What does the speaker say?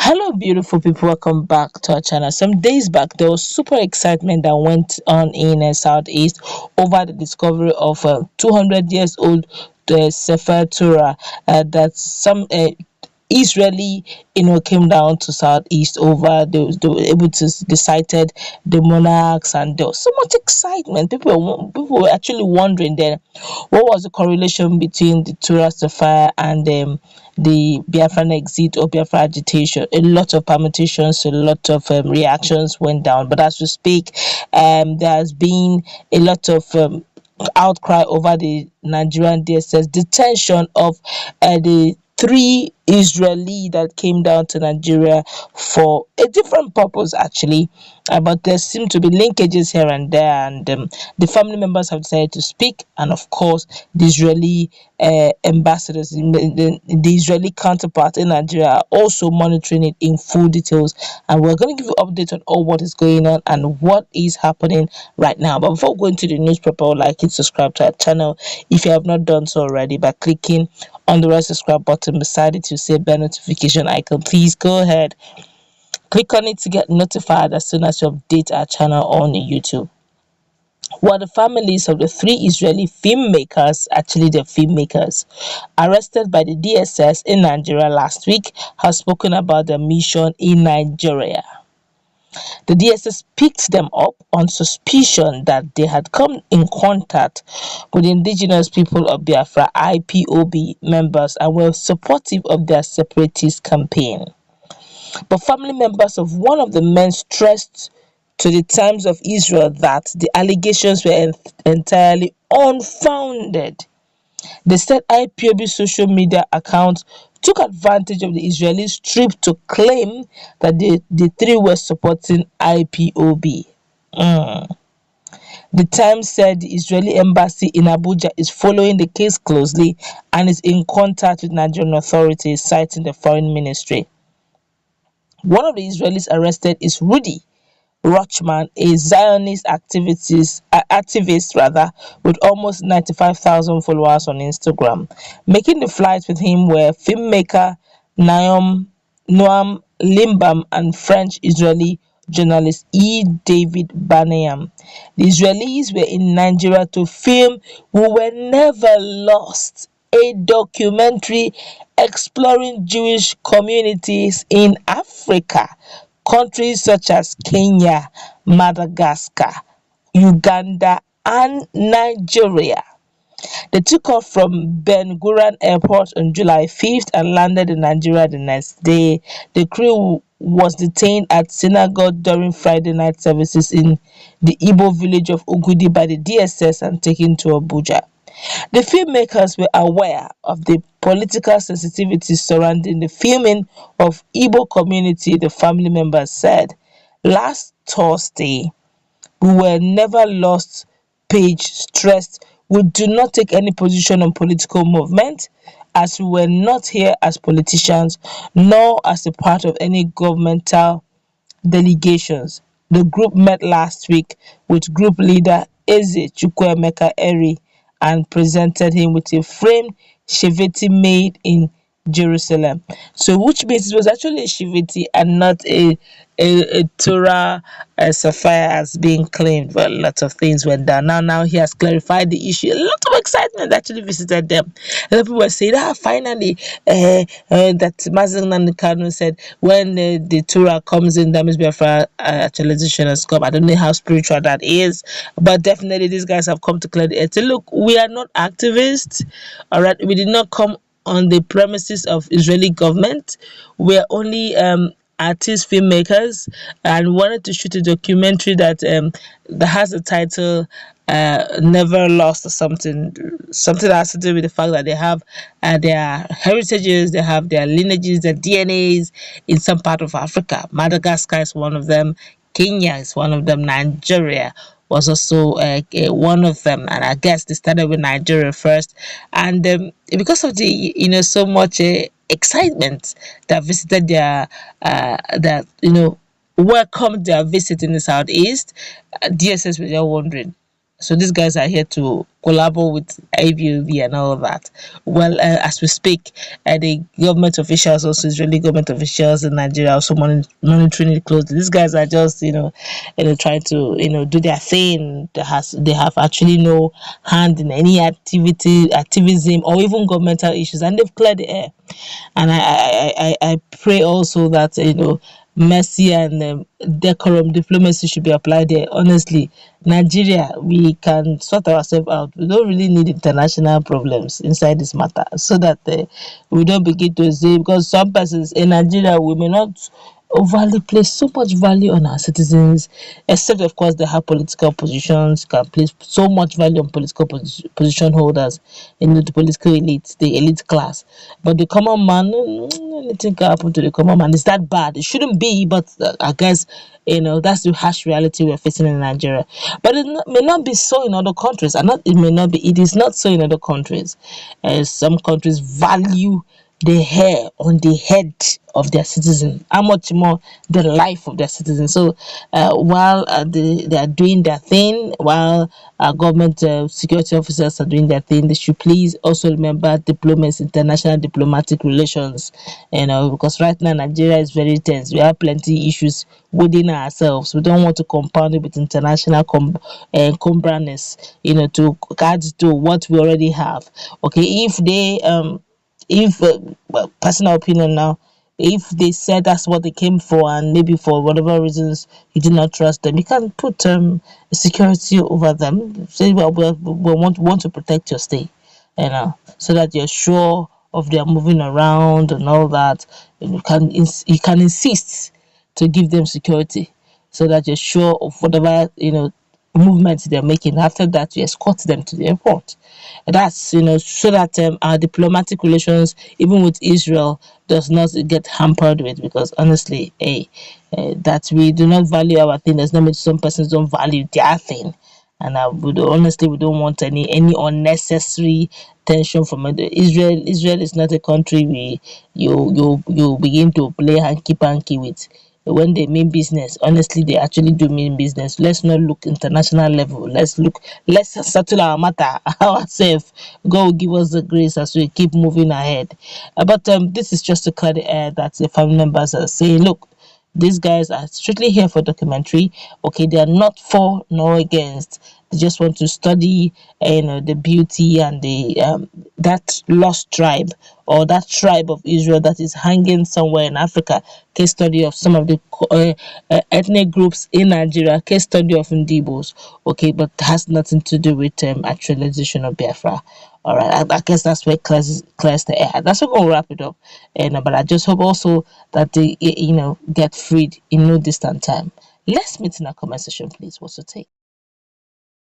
Hello, beautiful people. Welcome back to our channel. Some days back, there was super excitement that went on in Southeast over the discovery of 200 years old Sefer Torah that some Israeli, came down to southeast over. They were able to they cited the monarchs, and there was so much excitement. People were actually wondering then what was the correlation between the Torah Sefer and the Biafran exit or Biafra agitation. A lot of permutations, a lot of reactions went down. But as we speak, there has been a lot of outcry over the Nigerian DSS detention of the three Israeli that came down to Nigeria for a different purpose, actually. But there seem to be linkages here and there, and the family members have decided to speak, and of course, the Israeli ambassadors, the Israeli counterpart in Nigeria, are also monitoring it in full details. And we're going to give you updates on all what is going on and what is happening right now. But before going to the newspaper, like it, subscribe to our channel if you have not done so already by clicking on the red subscribe button beside it. You see a bell notification icon. Please go ahead, click on it to get notified as soon as you update our channel on YouTube. While the families of the three Israeli filmmakers, actually the filmmakers, arrested by the DSS in Nigeria last week, have spoken about their mission in Nigeria. The DSS picked them up on suspicion that they had come in contact with the indigenous people of Biafra IPOB members and were supportive of their separatist campaign. But family members of one of the men stressed to the Times of Israel that the allegations were entirely unfounded. They said IPOB social media accounts took advantage of the Israelis' trip to claim that the three were supporting IPOB. The Times said the Israeli embassy in Abuja is following the case closely and is in contact with Nigerian authorities, citing the foreign ministry. One of the Israelis arrested is Rudy Rochman, a Zionist activist with almost 95,000 followers on Instagram. Making the flight with him were filmmaker Noam Limbam and French-Israeli journalist E. David Banayam. The Israelis were in Nigeria to film "We Were Never Lost," a documentary exploring Jewish communities in Africa, countries such as Kenya, Madagascar, Uganda, and Nigeria. They took off from Ben Gurion Airport on July 5th and landed in Nigeria the next day. The crew was detained at synagogue during Friday night services in the Igbo village of Ugudi by the DSS and taken to Abuja. The filmmakers were aware of the political sensitivities surrounding the filming of Igbo community, the family members said. Last Thursday, "We Were Never Lost" page stressed, "We do not take any position on political movement, as we were not here as politicians, nor as a part of any governmental delegations." The group met last week with group leader Eze Chukwuemeka Eri and presented him with a framed Sheveti made in Jerusalem. So, which means it was actually a Sheveti and not a Torah sapphire as being claimed. Well, lots of things went down. Now he has clarified the issue. A lot of excitement actually visited them. A lot of people were saying, finally, that Mazen Kanu said, when the Torah comes in, that means Biafra actualization has come. I don't know how spiritual that is, but definitely these guys have come to clear the air. Say, look, we are not activists, all right? We did not come on the premises of Israeli government. We are only artists, filmmakers, and wanted to shoot a documentary that has the title "Never Lost" or something that has to do with the fact that they have their heritages, they have their lineages, their DNAs in some part of Africa. Madagascar is one of them. Kenya is one of them. Nigeria was also one of them, and I guess they started with Nigeria first, and because of the so much excitement that visited their welcomed their visit in the southeast, DSS were just wondering. So these guys are here to collabo with IBOB and all that. Well, as we speak, the government officials, also Israeli government officials in Nigeria, also monitoring it closely. These guys are just, trying to, do their thing. They have actually no hand in any activism, or even governmental issues, and they've cleared the air. And I pray also that mercy and decorum diplomacy should be applied there. Honestly, Nigeria, we can sort ourselves out. We don't really need international problems inside this matter, so that we don't begin to say, because some persons in Nigeria, we may not overly place so much value on our citizens, except of course they have political positions, can place so much value on political position holders, the political elite, the elite class. But the common man, anything can happen to the common man. Is that bad? It shouldn't be, but I guess that's the harsh reality we're facing in Nigeria. But may not be so in other countries, and not it may not be. It is not so in other countries. Some countries value the hair on the head of their citizen, how much more the life of their citizen. So while they are doing their thing, while government security officers are doing their thing, they should please also remember diplomacy, international diplomatic relations, because right now Nigeria is very tense. We have plenty issues within ourselves. We don't want to compound it with international cumberness, to add to what we already have. Okay, if well, personal opinion now, if they said that's what they came for, and maybe for whatever reasons you did not trust them, you can put security over them. Say, well, we want to protect your stay, so that you're sure of their moving around and all that. And you can insist to give them security, so that you're sure of whatever movements they're making. After that, you escort them to the airport. That's so that our diplomatic relations, even with Israel, does not get hampered with. Because honestly, that we do not value our thing does not mean some persons don't value their thing. And honestly, we don't want any unnecessary tension from it. Israel is not a country you begin to play hanky panky with. When they mean business, honestly, they actually do mean business. Let's not look international level. Let's settle our matter ourselves. God will give us the grace as we keep moving ahead. But this is just to clear the air that the family members are saying, look, these guys are strictly here for documentary. Okay, they are not for nor against. They just want to study, the beauty and the that lost tribe, or that tribe of Israel that is hanging somewhere in Africa. Case study of some of the ethnic groups in Nigeria. Case study of Ndibos. Okay, but has nothing to do with actualization of Biafra. All right, I guess that's where clears the air. That's what we'll wrap it up. And but I just hope also that they get freed in no distant time. Let's meet in our comment section, please. What's your take?